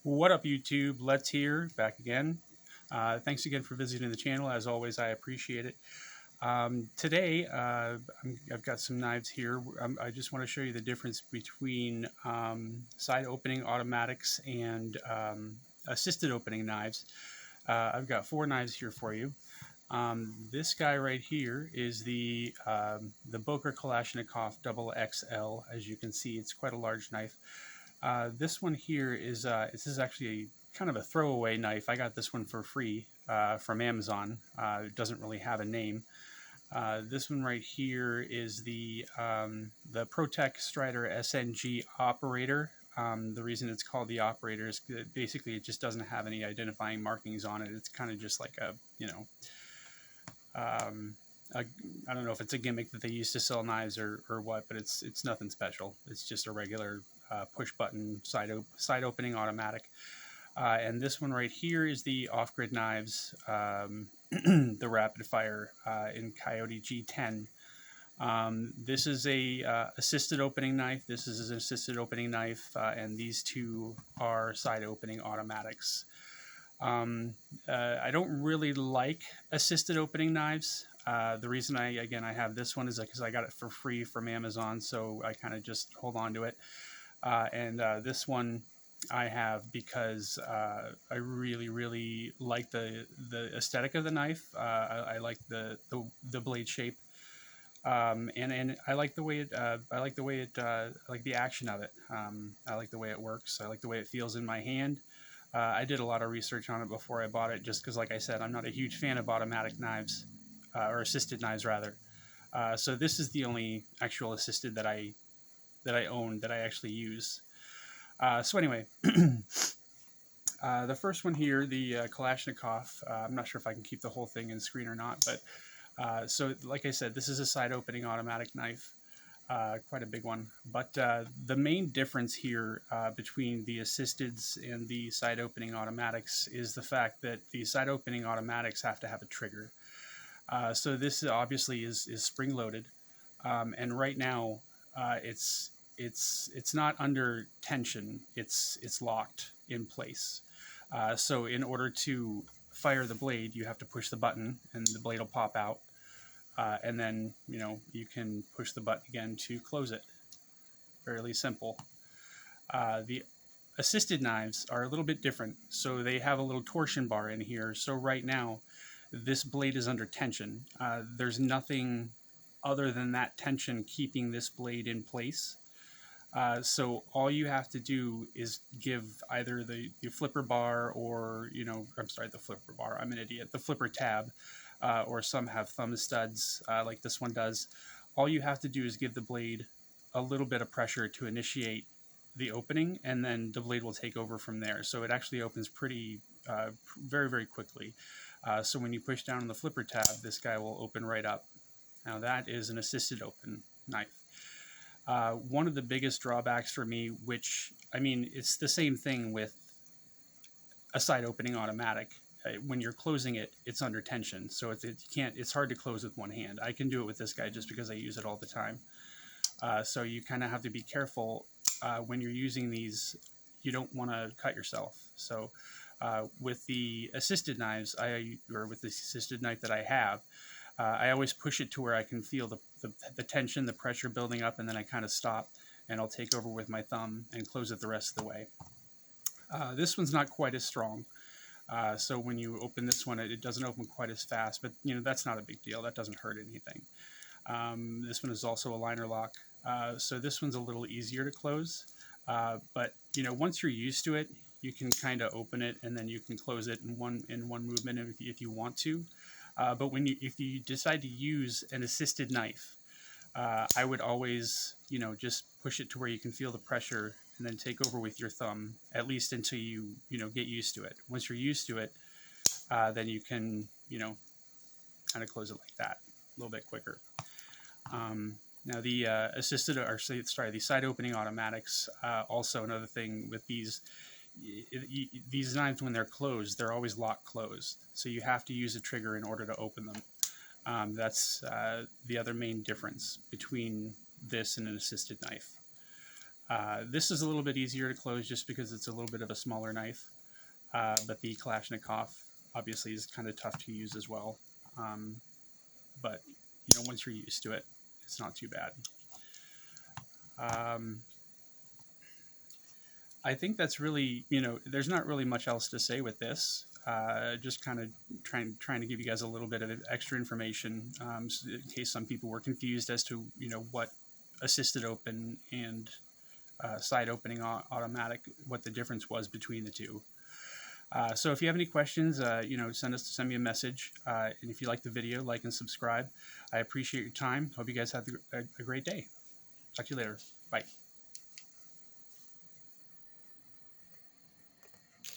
What up, YouTube? Let's here, back again. Thanks again for visiting the channel. As always, I appreciate it. Today, I've got some knives here. I just want to show you the difference between side opening automatics and assisted opening knives. I've got 4 knives here for you. This guy right here is the Boker Kalashnikov XXL. As you can see, it's quite a large knife. This one here is this is actually kind of a throwaway knife. I got this one for free from Amazon. It doesn't really have a name. This one right here is the Protech Strider SNG operator. The reason it's called the operator is that basically it just doesn't have any identifying markings on it. It's kind of just like a, you know, I don't know if it's a gimmick that they use to sell knives or what, but it's nothing special. It's just a regular push button side opening automatic. And this one right here is the off-grid knives, the rapid fire in Coyote G10. This is a assisted opening knife. This is an assisted opening knife, and these two are side opening automatics. I don't really like assisted opening knives. The reason I have this one is because I got it for free from Amazon, so I kind of just hold on to it. And this one I have because I really like the aesthetic of the knife. I like the blade shape, and I like the way it I like the action of it. I like the way it works. I like the way it feels in my hand. I did a lot of research on it before I bought it, just because, like I said, I'm not a huge fan of automatic knives, or assisted knives rather. So this is the only actual assisted that I own, that I actually use. So anyway, the first one here, the Kalashnikov, I'm not sure if I can keep the whole thing in screen or not, but so like I said, this is a side opening automatic knife, quite a big one. But the main difference here between the assisteds and the side opening automatics is the fact that the side opening automatics have to have a trigger. So this obviously is spring loaded, and right now it's not under tension. It's locked in place. So in order to fire the blade, you have to push the button, and the blade will pop out, and then you can push the button again to close it. Fairly simple. The assisted knives are a little bit different. So they have a little torsion bar in here. So right now, this blade is under tension. There's nothing other than that tension keeping this blade in place. So all you have to do is give either the flipper bar, or I'm sorry, the flipper bar, I'm an idiot, the flipper tab, or some have thumb studs like this one does. All you have to do is give the blade a little bit of pressure to initiate the opening, and then the blade will take over from there. So it actually opens pretty very quickly. So when you push down on the flipper tab, this guy will open right up. Now that is an assisted open knife. One of the biggest drawbacks for me, which, I mean, it's the same thing with a side opening automatic. When you're closing it, it's under tension, so it's hard to close with one hand. I can do it with this guy just because I use it all the time. So you kind of have to be careful when you're using these. You don't want to cut yourself. So with the assisted knives, with the assisted knife that I have, I always push it to where I can feel the tension, the pressure building up, and then I kind of stop, and I'll take over with my thumb and close it the rest of the way. This one's not quite as strong, so when you open this one, it doesn't open quite as fast, but that's not a big deal. That doesn't hurt anything. This one is also a liner lock, so this one's a little easier to close, but once you're used to it, you can kind of open it and then you can close it in one movement if you want to. But if you decide to use an assisted knife, I would always, just push it to where you can feel the pressure, and then take over with your thumb, at least until you, get used to it. Once you're used to it, then you can, kind of close it like that, a little bit quicker. Now the the side opening automatics, also another thing with these knives, when they're closed, they're always lock closed. So you have to use a trigger in order to open them. That's the other main difference between this and an assisted knife. This is a little bit easier to close just because it's a little bit of a smaller knife, but the Kalashnikov obviously is kind of tough to use as well. But once you're used to it, it's not too bad. I think that's really, there's not really much else to say with this. Just kind of trying to give you guys a little bit of extra information in case some people were confused as to what assisted open and side opening automatic, what the difference was between the two. So if you have any questions, send me a message. And if you like the video, like and subscribe. I appreciate your time. Hope you guys have a great day. Talk to you later. Bye.